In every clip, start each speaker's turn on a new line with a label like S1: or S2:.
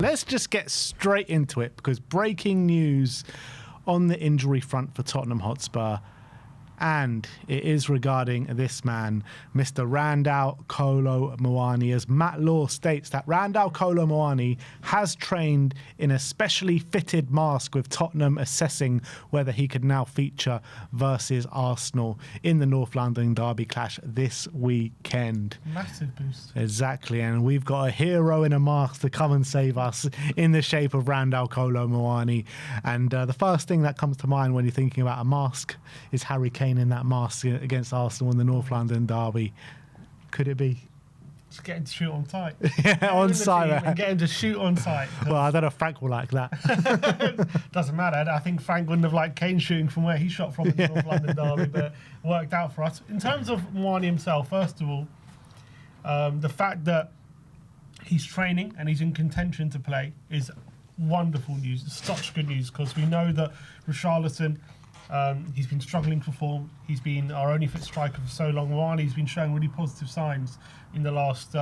S1: Let's just get straight into it, because breaking news on the injury front for Tottenham Hotspur, and it is regarding this man, Mr. Randall Kolo Muani, as Matt Law states that Randall Kolo Muani has trained in a specially fitted mask, with Tottenham assessing whether he could now feature versus Arsenal in the North London derby clash this weekend.
S2: Massive boost.
S1: Exactly, and we've got a hero in a mask to come and save us in the shape of Randall Kolo Muani. And the first thing that comes to mind when you're thinking about a mask is Harry Kane in that mask against Arsenal in the North London derby. Could it be?
S2: Just get him to shoot on sight.
S1: Yeah, on sight.
S2: And get him to shoot on sight.
S1: Well, I don't know if Frank will like that.
S2: Doesn't matter. I think Frank wouldn't have liked Kane shooting from where he shot from in the North London derby, but it worked out for us. In terms of Muani himself, first of all, the fact that he's training and he's in contention to play is wonderful news. It's such good news, because we know that Richarlison, he's been struggling for form. He's been our only fit striker for so long. Muani's been showing really positive signs in the last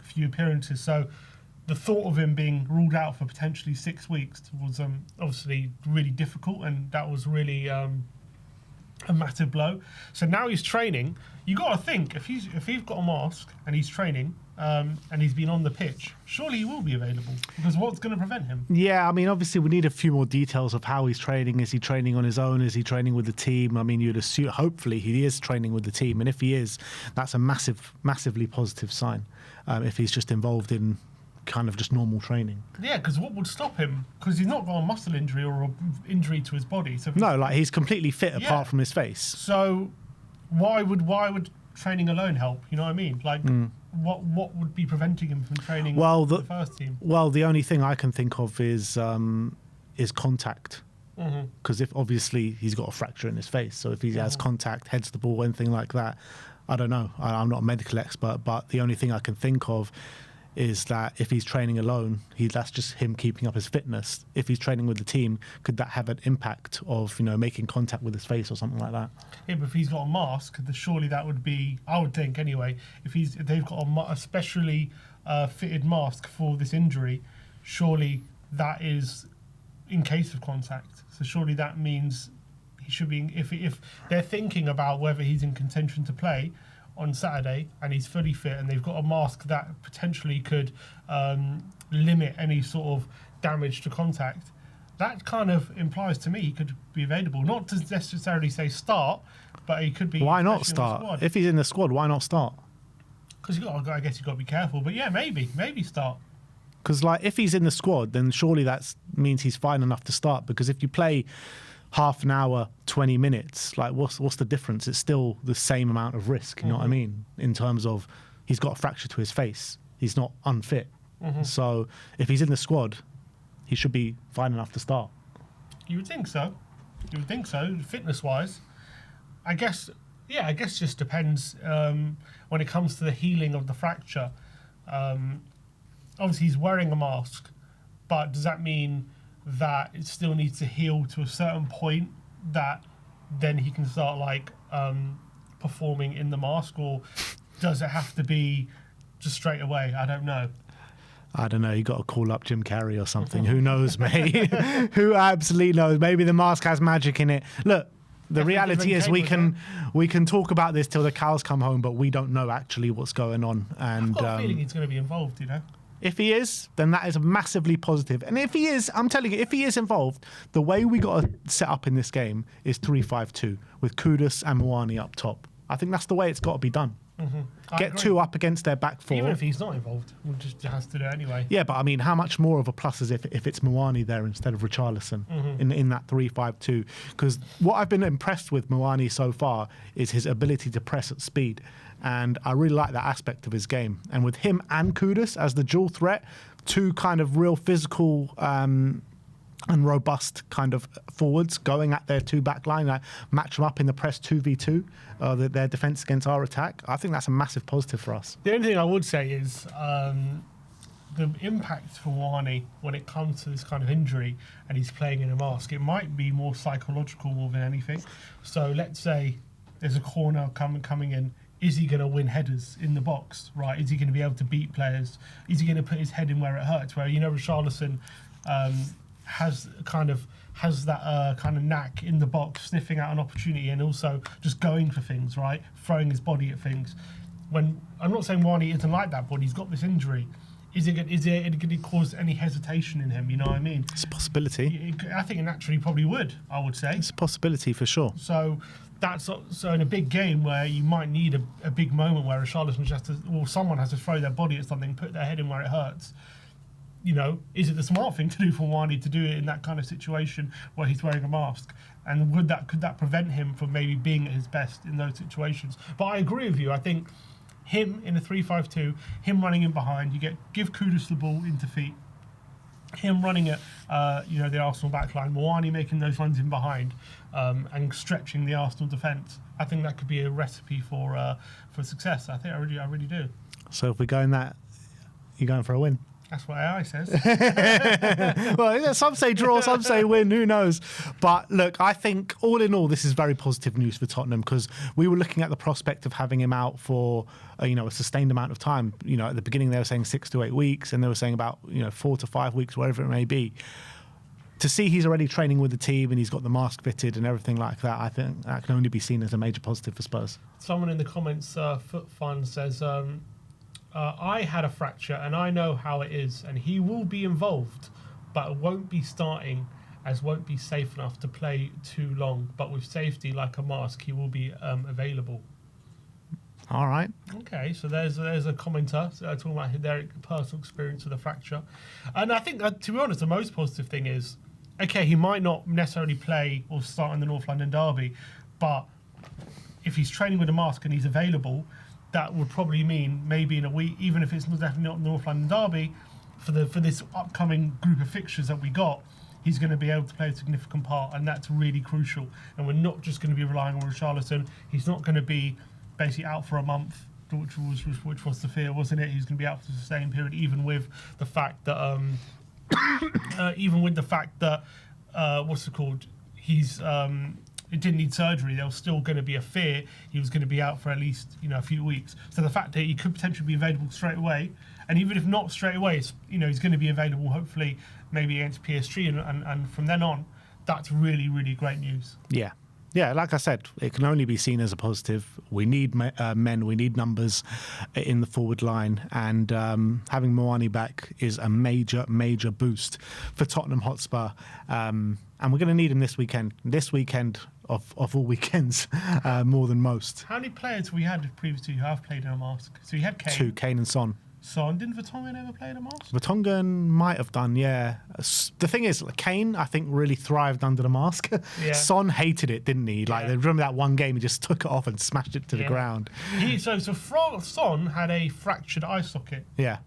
S2: few appearances. So the thought of him being ruled out for potentially 6 weeks was obviously really difficult, and that was really a massive blow. So now he's training. You got to think, if he's got a mask and he's training, and he's been on the pitch, surely he will be available, because what's going to prevent him?
S1: Yeah, I mean, obviously we need a few more details of how he's training. Is he training on his own? Is he training with the team? I mean, you'd assume, hopefully he is training with the team, and if he is, that's a massively positive sign, if he's just involved in kind of just normal training.
S2: Yeah, because what would stop him? Because he's not got a muscle injury or an injury to his body. So
S1: no, like, he's completely fit apart from his face.
S2: So why would training alone help? You know what I mean? Like, what would be preventing him from training with the first team?
S1: Well, the only thing I can think of is contact. Because if obviously he's got a fracture in his face, so if he has contact, heads the ball, anything like that, I don't know. I'm not a medical expert, but the only thing I can think of is that if he's training alone, that's just him keeping up his fitness. If he's training with the team, could that have an impact of, making contact with his face or something like that?
S2: Yeah, but if he's got a mask, then surely that would be, I would think anyway, if they've got a specially fitted mask for this injury, surely that is in case of contact. So surely that means he should be, if they're thinking about whether he's in contention to play on Saturday and he's fully fit and they've got a mask that potentially could limit any sort of damage to contact, that kind of implies to me he could be available. Not to necessarily say start, but he could be.
S1: Why not start? If he's in the squad, why not start?
S2: Because I guess you've got to be careful. But yeah, maybe start.
S1: Because if he's in the squad, then surely that means he's fine enough to start. Because if you play half an hour, 20 minutes, what's the difference? It's still the same amount of risk, you know what I mean? In terms of he's got a fracture to his face. He's not unfit. So if he's in the squad, he should be fine enough to start.
S2: You would think so. Fitness-wise. I guess just depends when it comes to the healing of the fracture. Obviously, he's wearing a mask, but does that mean that it still needs to heal to a certain point that then he can start performing in the mask, or does it have to be just straight away? I don't know. You got to call up Jim Carrey or something. Who knows, mate? Who absolutely knows? Maybe the mask has magic in it. Look, the reality is we can talk about this till the cows come home, but we don't know actually what's going on. And I've got a feeling he's going to be involved,
S1: If he is, then that is massively positive. And if he is, I'm telling you, if he is involved, the way we got to set up in this game is 3-5-2 with Kudus and Muani up top. I think that's the way it's got to be done. Get two up against their back four.
S2: Even if he's not involved, we'll just has to do it anyway.
S1: Yeah, but I mean, how much more of a plus is if it's Muani there instead of Richarlison in that 3-5-2? Because what I've been impressed with Muani so far is his ability to press at speed. And I really like that aspect of his game. And with him and Kudus as the dual threat, two kind of real physical and robust kind of forwards going at their two back line, match them up in the press 2v2, their defence against our attack. I think that's a massive positive for us.
S2: The only thing I would say is the impact for Muani when it comes to this kind of injury and he's playing in a mask, it might be more psychological more than anything. So let's say there's a corner coming in, is he going to win headers in the box, right? Is he going to be able to beat players? Is he going to put his head in where it hurts? Where, you know, Richarlison has that kind of knack in the box, sniffing out an opportunity and also just going for things, right? Throwing his body at things. When I'm not saying Muani isn't like that, but he's got this injury. Is it going to cause any hesitation in him? You know what I mean?
S1: It's a possibility.
S2: I think it naturally probably would, I would say.
S1: It's a possibility for sure.
S2: So in a big game where you might need a big moment where Richarlison just has to, or someone has to throw their body at something, put their head in where it hurts. You know, is it the smart thing to do for Muani to do it in that kind of situation where he's wearing a mask? And could that prevent him from maybe being at his best in those situations? But I agree with you. I think him in a 3-5-2, him running in behind, give Kudus the ball into feet. Him running at the Arsenal backline, Muani making those runs in behind, and stretching the Arsenal defence. I think that could be a recipe for success. I really do.
S1: So if we're going that, you're going for a win.
S2: That's what AI says.
S1: Well, yeah, some say draw, some say win, who knows? But look, I think all in all, this is very positive news for Tottenham, because we were looking at the prospect of having him out for a sustained amount of time. You know, at the beginning they were saying 6 to 8 weeks, and they were saying about 4 to 5 weeks, whatever it may be. To see he's already training with the team and he's got the mask fitted and everything like that, I think that can only be seen as a major positive for Spurs.
S2: Someone in the comments, Foot Fun, says, I had a fracture and I know how it is, and he will be involved, but won't be starting, as won't be safe enough to play too long. But with safety like a mask, he will be available.
S1: All right.
S2: Okay, so there's a commenter talking about their personal experience with a fracture. And I think, to be honest, the most positive thing is, okay, he might not necessarily play or start in the North London derby, but if he's training with a mask and he's available, that would probably mean maybe in a week, even if it's definitely not the North London derby, for this upcoming group of fixtures that we got, he's going to be able to play a significant part, and that's really crucial. And we're not just going to be relying on Richarlison. He's not going to be basically out for a month, which was the fear, wasn't it? He's going to be out for a sustained period, even with the fact that what's it called? It didn't need surgery. There was still going to be a fear he was going to be out for at least a few weeks. So the fact that he could potentially be available straight away, and even if not straight away, he's going to be available hopefully maybe against PSG, and from then on, that's really, really great news.
S1: Yeah, like I said, it can only be seen as a positive. We need men, we need numbers in the forward line, and having Muani back is a major, major boost for Tottenham Hotspur. And we're going to need him this weekend. This weekend of all weekends, more than most.
S2: How many players we had previously who have played in a mask? So you had Kane.
S1: 2, Kane and Son.
S2: Didn't Vertonghen ever play in a mask?
S1: Vertonghen might have done, yeah. The thing is, Kane, I think, really thrived under the mask.
S2: Yeah.
S1: Son hated it, didn't he? Like, remember that one game, he just took it off and smashed it to the ground.
S2: Son had a fractured eye socket.
S1: Yeah.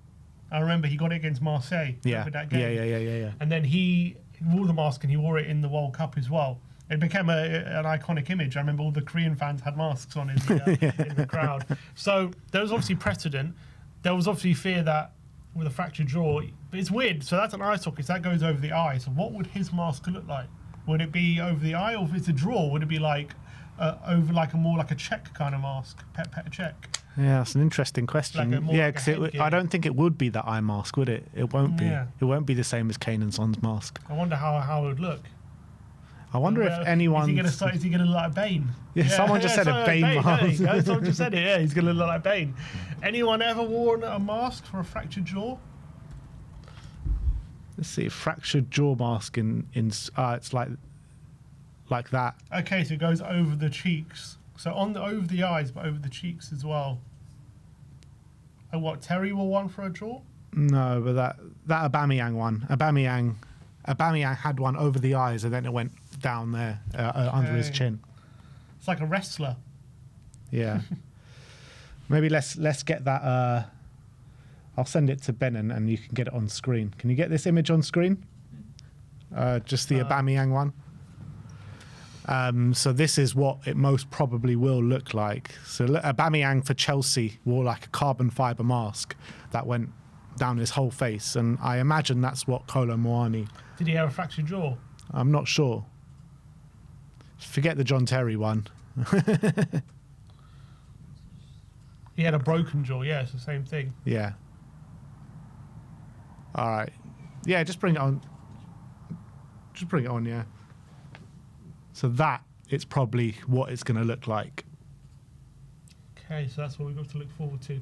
S2: I remember he got it against Marseille.
S1: Yeah.
S2: That game.
S1: Yeah. And
S2: then he wore the mask and he wore it in the World Cup as well. It became an iconic image. I remember all the Korean fans had masks on in the crowd. So there was obviously precedent. There was obviously fear that with a fractured jaw, but it's weird. So that's an eye socket. So that goes over the eye. So what would his mask look like? Would it be over the eye, or if it's a draw, would it be like over like a check kind of mask, pet check?
S1: Yeah, that's an interesting question. Because I don't think it would be that eye mask, would it? It won't be.
S2: Yeah.
S1: It won't be the same as Kane and Son's mask.
S2: I wonder how it would look.
S1: I wonder if anyone...
S2: Is he going to look like Bane?
S1: Yeah, someone just said a Bane mask.
S2: Someone just said it, yeah, he's going to look like Bane. Anyone ever worn a mask for a fractured jaw?
S1: Let's see, fractured jaw mask it's like that.
S2: Okay, so it goes over the cheeks. So over the eyes, but over the cheeks as well. And what, Terry wore one for a jaw?
S1: No, but that Aubameyang one. Aubameyang had one over the eyes, and then it went down there under his chin.
S2: It's like a wrestler.
S1: Yeah. Maybe let's get that. I'll send it to Ben and you can get it on screen. Can you get this image on screen? Just the Aubameyang one. So this is what it most probably will look like. So Aubameyang for Chelsea wore like a carbon fibre mask that went down his whole face, and I imagine that's what Kolo Muani.
S2: Did he have a fractured jaw?
S1: I'm not sure. Forget the John Terry one.
S2: He had a broken jaw. Yeah, it's the same thing.
S1: Yeah. All right. Yeah, just bring it on. Just bring it on, yeah. So that is probably what it's going to look like.
S2: Okay, so that's what we've got to look forward to.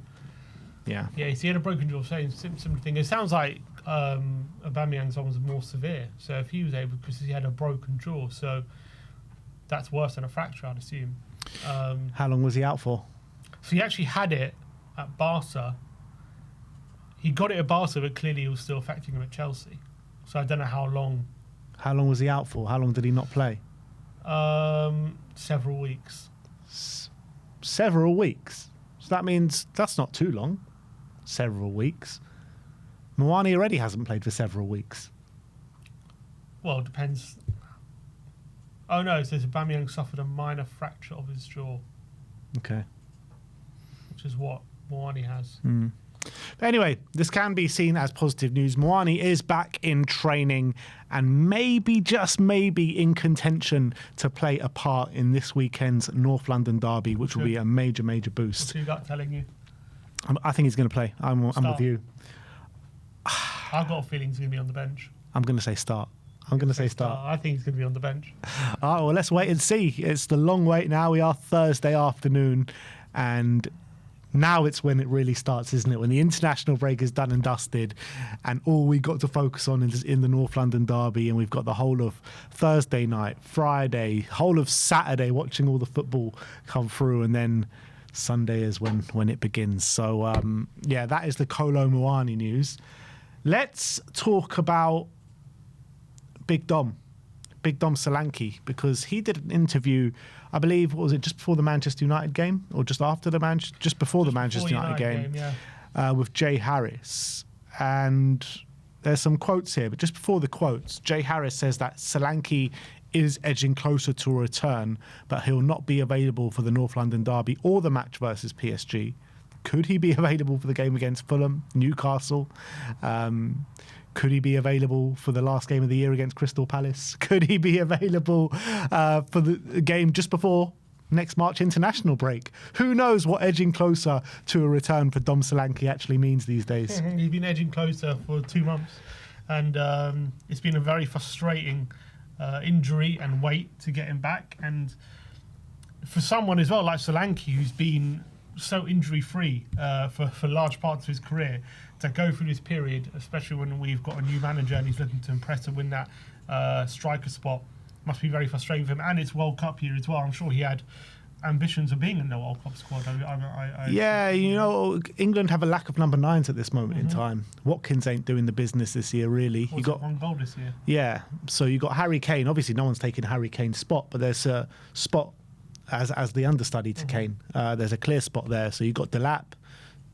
S1: Yeah.
S2: Yeah, he had a broken jaw, same similar thing. It sounds like Aubameyang's one was more severe. So if he was able, because he had a broken jaw, so that's worse than a fracture, I'd assume.
S1: How long was he out for?
S2: So he actually had it at Barca. He got it at Barca, but clearly it was still affecting him at Chelsea. So I don't know how long.
S1: How long was he out for? How long did he not play?
S2: Several weeks.
S1: Several weeks. So that means that's not too long. Several weeks. Muani already hasn't played for several weeks.
S2: Well, it depends. Oh no, it says Aubameyang suffered a minor fracture of his jaw.
S1: Okay.
S2: Which is what Muani has.
S1: But anyway, this can be seen as positive news. Muani is back in training and maybe, just maybe, in contention to play a part in this weekend's North London derby, which will be a major, major boost.
S2: What's your gut telling you?
S1: I think he's going to play. I'm with you.
S2: I've got a feeling he's going to be on the bench.
S1: I'm going to say start. I'm going to say start.
S2: I think he's going to be on the bench.
S1: Oh, well, let's wait and see. It's the long wait now. We are Thursday afternoon, and now it's when it really starts, isn't it? When the international break is done and dusted, and all we got to focus on is in the North London derby, and we've got the whole of Thursday night, Friday, whole of Saturday watching all the football come through, and then Sunday is when it begins. So, yeah, that is the Kolo Muani news. Let's talk about Big Dom Solanke, because he did an interview, I believe, what was it, just before the Manchester United game, or just after the just before the Manchester United game, with Jay Harris. And there's some quotes here, but just before the quotes, Jay Harris says that Solanke is edging closer to a return, but he'll not be available for the North London derby or the match versus PSG. Could he be available for the game against Fulham, Newcastle? Could he be available for the last game of the year against Crystal Palace? Could he be available for the game just before next March international break? Who knows what edging closer to a return for Dom Solanke actually means these days?
S2: He's been edging closer for 2 months, and it's been a very frustrating injury and wait to get him back. And for someone as well like Solanke, who's been so injury-free for large parts of his career, to go through this period, especially when we've got a new manager and he's looking to impress and win that striker spot, must be very frustrating for him. And it's World Cup year as well. I'm sure he had ambitions of being in the World Cup squad.
S1: Yeah, you know, England have a lack of number 9s at this moment in time. Watkins ain't doing the business this year, really.
S2: You got one goal this year.
S1: Yeah, so you got Harry Kane. Obviously, no one's taking Harry Kane's spot, but there's a spot as the understudy to Kane. There's a clear spot there. So you got Delap,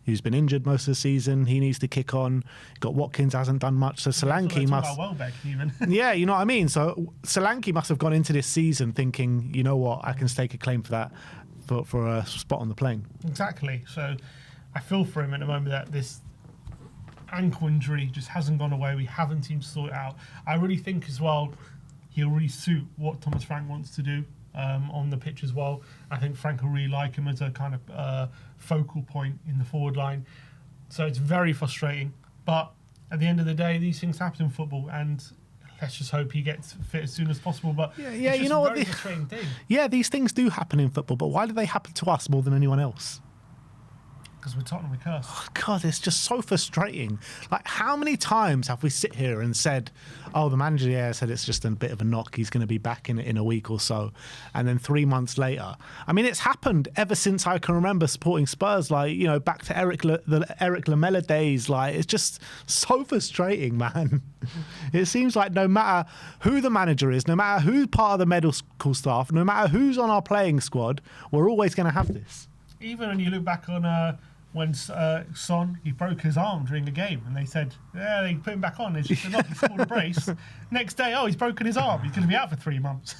S1: who's been injured most of the season. He needs to kick on. You got Watkins, hasn't done much. So Solanke must.
S2: Welbeck, even.
S1: Yeah, you know what I mean. So Solanke must have gone into this season thinking, you know what, I can stake a claim for that, for a spot on the plane.
S2: Exactly. So I feel for him at the moment that this ankle injury just hasn't gone away. We haven't seemed to sort it out. I really think as well he'll really suit what Thomas Frank wants to do on the pitch as well. I think Frank will really like him as a kind of focal point in the forward line. So it's very frustrating. But at the end of the day, these things happen in football, and let's just hope he gets fit as soon as possible. But
S1: yeah,
S2: it's
S1: you know
S2: a
S1: what?
S2: very frustrating thing.
S1: Yeah, these things do happen in football, but why do they happen to us more than anyone else?
S2: Because we're Tottenham, we're cursed.
S1: Oh, God, it's just so frustrating. Like, how many times have we sit here and said, oh, the manager said it's just a bit of a knock, he's going to be back in a week or so. And then 3 months later. I mean, it's happened ever since I can remember supporting Spurs, like, you know, back to the Eric Lamela days. Like, it's just so frustrating, man. It seems like no matter who the manager is, no matter who's part of the medical staff, no matter who's on our playing squad, we're always going to have this.
S2: Even when you look back on when Son, he broke his arm during a game, and they said, yeah, they put him back on. It's just a knock, he scored a brace. Next day, oh, he's broken his arm. He's going to be out for 3 months.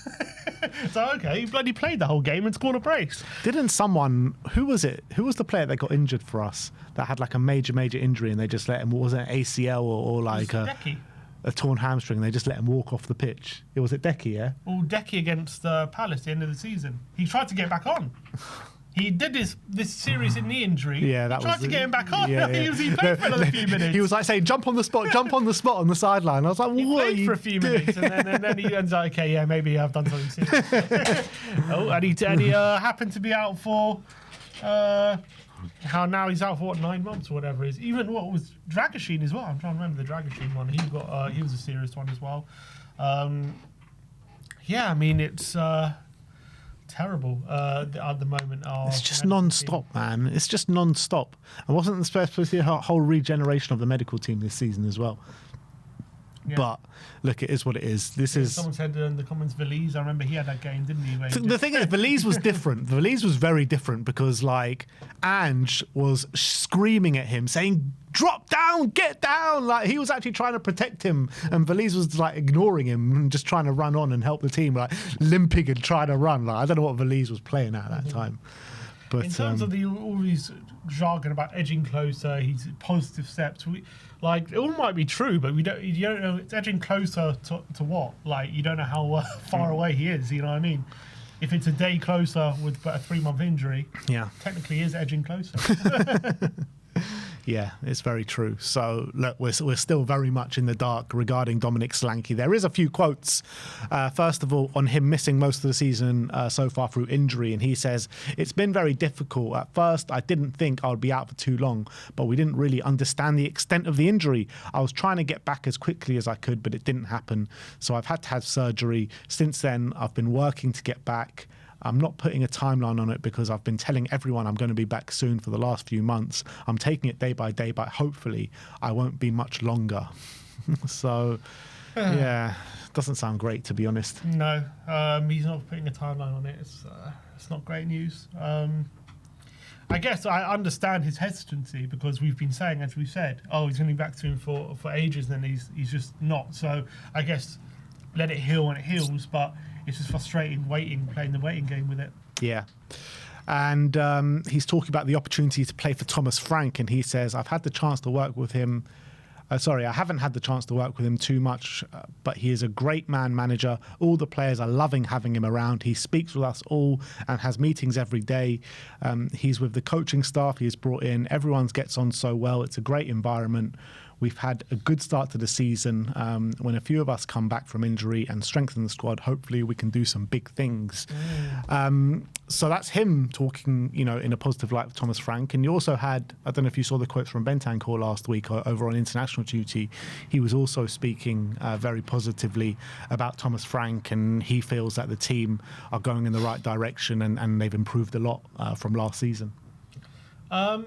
S2: So, okay, he bloody played the whole game and scored a brace.
S1: Didn't someone, who was it? Who was the player that got injured for us that had like a major injury, and they just let him, what was it, ACL or like a torn hamstring, and they just let him walk off the pitch? Was it Decky, yeah?
S2: Well, Decky against Palace at the end of the season. He tried to get back on. He did this serious knee injury.
S1: Yeah, that
S2: he tried to get him back on.
S1: Yeah, yeah.
S2: He played for another few minutes.
S1: He was like saying, "Jump on the spot, jump on the spot on the sideline." I was like,
S2: He
S1: "What?"
S2: played for a few minutes, and then he ends up, okay, yeah, maybe I've done something serious. Oh, and he happened to be out for. How now he's out for 9 months or whatever it is. Even what was Dragoshin as well. I'm trying to remember the Dragoshin one. He was a serious one as well. Yeah, I mean it's terrible at the moment.
S1: It's just non-stop, man. It's just non-stop. And wasn't supposed to see a whole regeneration of the medical team this season as well? Yeah. But look, it is what it is.
S2: Someone said in the comments, Valise. I remember he had that game, didn't he?
S1: The thing is, Valise was different. Valise was very different because, like, Ange was screaming at him, saying, "Drop down, get down!" Like he was actually trying to protect him, and Valise was like ignoring him and just trying to run on and help the team, like limping and trying to run. Like I don't know what Valise was playing at that time. But
S2: in terms of all these jargon about edging closer, he's positive steps. Like it all might be true, but you don't know it's edging closer to what. Like you don't know how far away he is. You know what I mean? If it's a day closer with a 3-month injury,
S1: yeah,
S2: technically he is edging closer.
S1: Yeah, it's very true. So, look, we're still very much in the dark regarding Dominic Solanke. There is a few quotes. First of all, on him missing most of the season so far through injury. And he says, "It's been very difficult. At first, I didn't think I would be out for too long, but we didn't really understand the extent of the injury. I was trying to get back as quickly as I could, but it didn't happen. So I've had to have surgery. Since then, I've been working to get back. I'm not putting a timeline on it because I've been telling everyone I'm going to be back soon for the last few months. I'm taking it day by day, but hopefully I won't be much longer." So, yeah, doesn't sound great, to be honest.
S2: No, he's not putting a timeline on it. It's not great news. I guess I understand his hesitancy because we've been saying, as we've said, oh, he's going to be back soon for ages, and then he's just not. So I guess let it heal when it heals, but it's just frustrating playing the waiting game with it.
S1: Yeah. And he's talking about the opportunity to play for Thomas Frank, and he says, "I've had the chance to work with him. I haven't had the chance to work with him too much, but he is a great manager. All the players are loving having him around. He speaks with us all and has meetings every day. He's with the coaching staff he has brought in. Everyone gets on so well. It's a great environment. We've had a good start to the season. When a few of us come back from injury and strengthen the squad, hopefully we can do some big things." So that's him talking, in a positive light with Thomas Frank. And you also had, I don't know if you saw the quotes from Bentancur last week over on international duty. He was also speaking very positively about Thomas Frank, and he feels that the team are going in the right direction and they've improved a lot from last season.
S2: I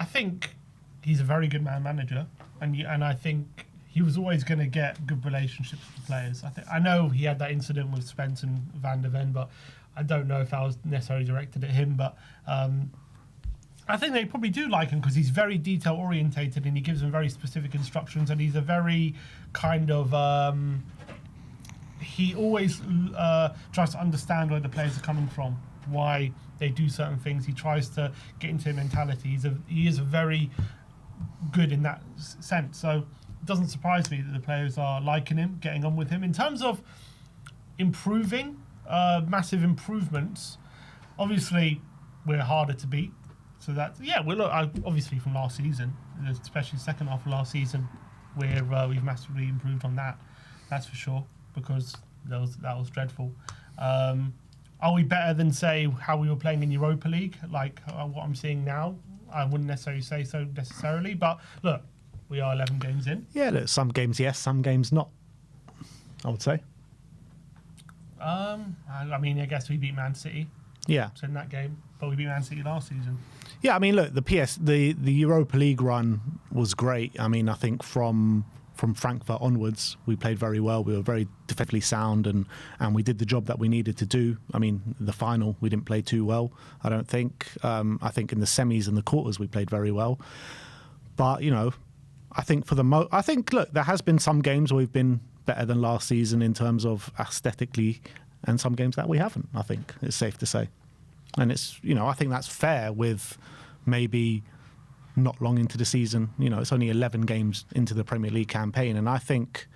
S2: think he's a very good manager, and I think he was always going to get good relationships with the players. I know he had that incident with Spence and Van der Ven, but I don't know if that was necessarily directed at him. But I think they probably do like him because he's very detail orientated and he gives them very specific instructions, and he's a very kind of he always tries to understand where the players are coming from, why they do certain things. He tries to get into their mentality. He is very good in that sense. So it doesn't surprise me that the players are liking him, getting on with him. In terms of improving, massive improvements, obviously we're harder to beat. So obviously from last season, especially the second half of last season, we've massively improved on that. That's for sure, because that was dreadful. Are we better than, say, how we were playing in Europa League, like what I'm seeing now? I wouldn't necessarily say so necessarily, but look, we are 11 games in.
S1: Yeah, look, some games yes, some games not, I would say.
S2: I mean, I guess we beat Man City.
S1: Yeah.
S2: In that game, but we beat Man City last season.
S1: Yeah, I mean, look, the Europa League run was great. I mean, I think from Frankfurt onwards, we played very well. We were very defensively sound, and we did the job that we needed to do. I mean, the final, we didn't play too well, I don't think. I think in the semis and the quarters, we played very well. But, I think look, there has been some games where we've been better than last season in terms of aesthetically, and some games that we haven't, I think it's safe to say. And it's, I think that's fair with maybe not long into the season. It's only 11 games into the Premier League campaign, and I think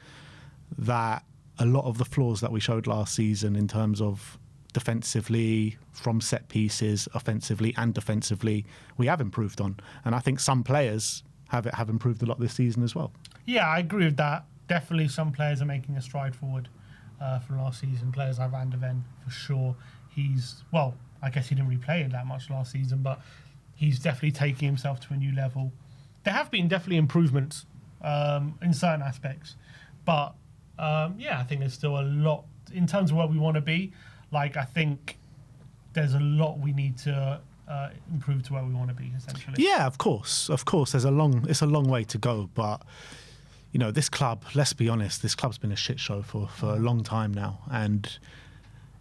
S1: that a lot of the flaws that we showed last season in terms of defensively, from set pieces, offensively and defensively, we have improved on. And I think some players have improved a lot this season as well.
S2: Yeah, I agree with that. Definitely some players are making a stride forward from last season. Players like Van de Ven, for sure. I guess he didn't really play it that much last season, but he's definitely taking himself to a new level. There have been definitely improvements in certain aspects, but I think there's still a lot in terms of where we want to be. Like, I think there's a lot we need to improve to where we want to be, essentially.
S1: Yeah, of course. It's a long way to go, but you know, this club, let's be honest, this club's been a shit show for a long time now, and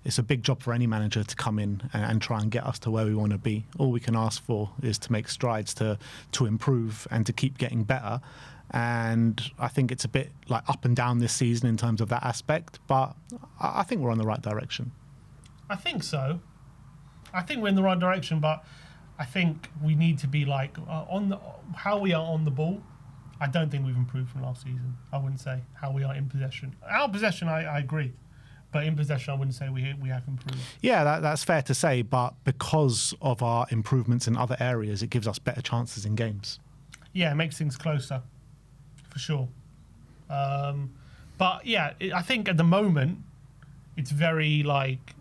S1: it's a big job for any manager to come in and try and get us to where we want to be. All we can ask for is to make strides to improve and to keep getting better. And I think it's a bit like up and down this season in terms of that aspect, but I think we're on the right direction.
S2: I think so. I think we're in the right direction, but I think we need to be like how we are on the ball. I don't think we've improved from last season. I wouldn't say how we are in possession. Our possession, I agree. But in possession, I wouldn't say we have improved.
S1: Yeah, that's fair to say. But because of our improvements in other areas, it gives us better chances in games.
S2: Yeah, it makes things closer, for sure. But yeah, I think at the moment, it's very like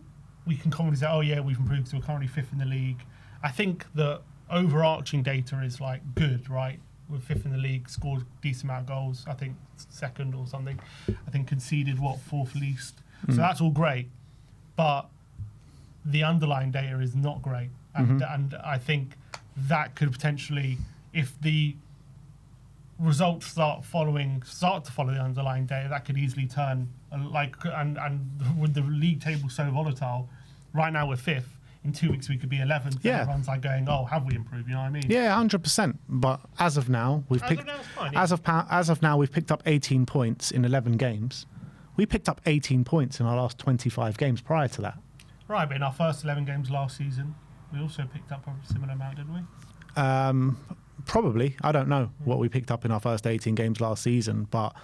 S2: we can confidently say, oh yeah, we've improved. So we're currently 5th in the league. I think the overarching data is like good, right? We're 5th in the league, scored a decent amount of goals. I think 2nd or something. I think conceded 4th least. So that's all great, but the underlying data is not great, and I think that could potentially, if the results start to follow the underlying data, that could easily turn and with the league table so volatile, right now we're 5th. In 2 weeks we could be 11th.
S1: Yeah.
S2: And everyone's like going, oh, have we improved? You know what I mean?
S1: Yeah, 100%. But as of now, we've picked up 18 points in 11 games. We picked up 18 points in our last 25 games prior to that.
S2: Right, but in our first 11 games last season, we also picked up a similar amount, didn't we?
S1: Probably. I don't know what we picked up in our first 18 games last season, but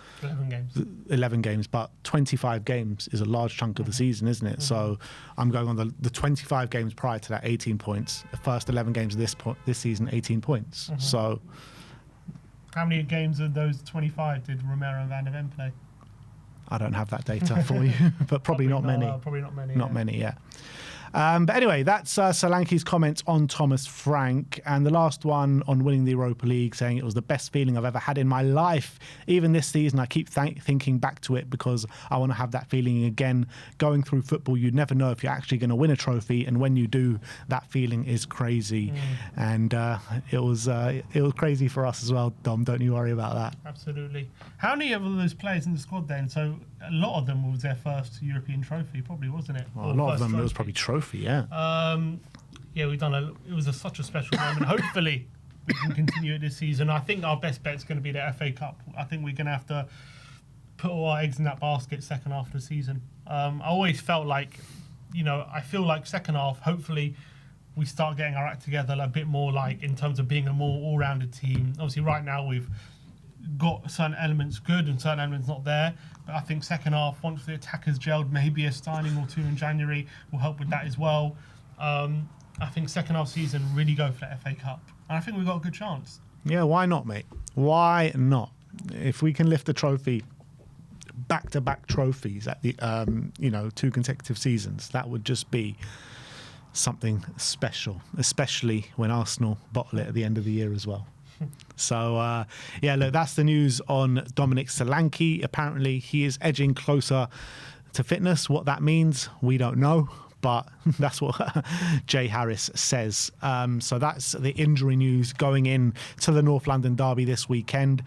S1: 11 games, but 25 games is a large chunk of the season, isn't it? So I'm going on the 25 games prior to that, 18 points. The first 11 games of this season, 18 points. So
S2: how many games of those 25 did Romero and Van de Ven play?
S1: I don't have that data for you, but probably not many.
S2: Probably not many.
S1: Not many, yeah. But anyway, that's Solanke's comments on Thomas Frank. And the last one on winning the Europa League, saying it was the best feeling I've ever had in my life. Even this season, I keep thinking back to it because I want to have that feeling again. Going through football, you never know if you're actually going to win a trophy. And when you do, that feeling is crazy. And it was crazy for us as well, Dom. Don't you worry about that.
S2: Absolutely. How many of those players in the squad then? So a lot of them was their first European trophy, probably, wasn't it?
S1: Well, a lot of them, it was probably trophy, yeah.
S2: We've done it was such a special moment. Hopefully we can continue it this season. I think our best bet is going to be the FA Cup. I think we're going to have to put all our eggs in that basket second half of the season. I always felt like, I feel like second half, hopefully we start getting our act together a bit more, like in terms of being a more all-rounded team. Obviously right now we've got certain elements good and certain elements not there, but I think second half, once the attackers gelled, maybe a signing or two in January will help with that as well. I think second half season really go for the FA Cup, and I think we've got a good chance.
S1: Yeah, why not, mate? Why not? If we can lift the trophy, back-to-back trophies at the 2 consecutive seasons, that would just be something special, especially when Arsenal bottle it at the end of the year as well. So, look, that's the news on Dominic Solanke. Apparently, he is edging closer to fitness. What that means, we don't know, but that's what Jay Harris says. So that's the injury news going in to the North London derby this weekend.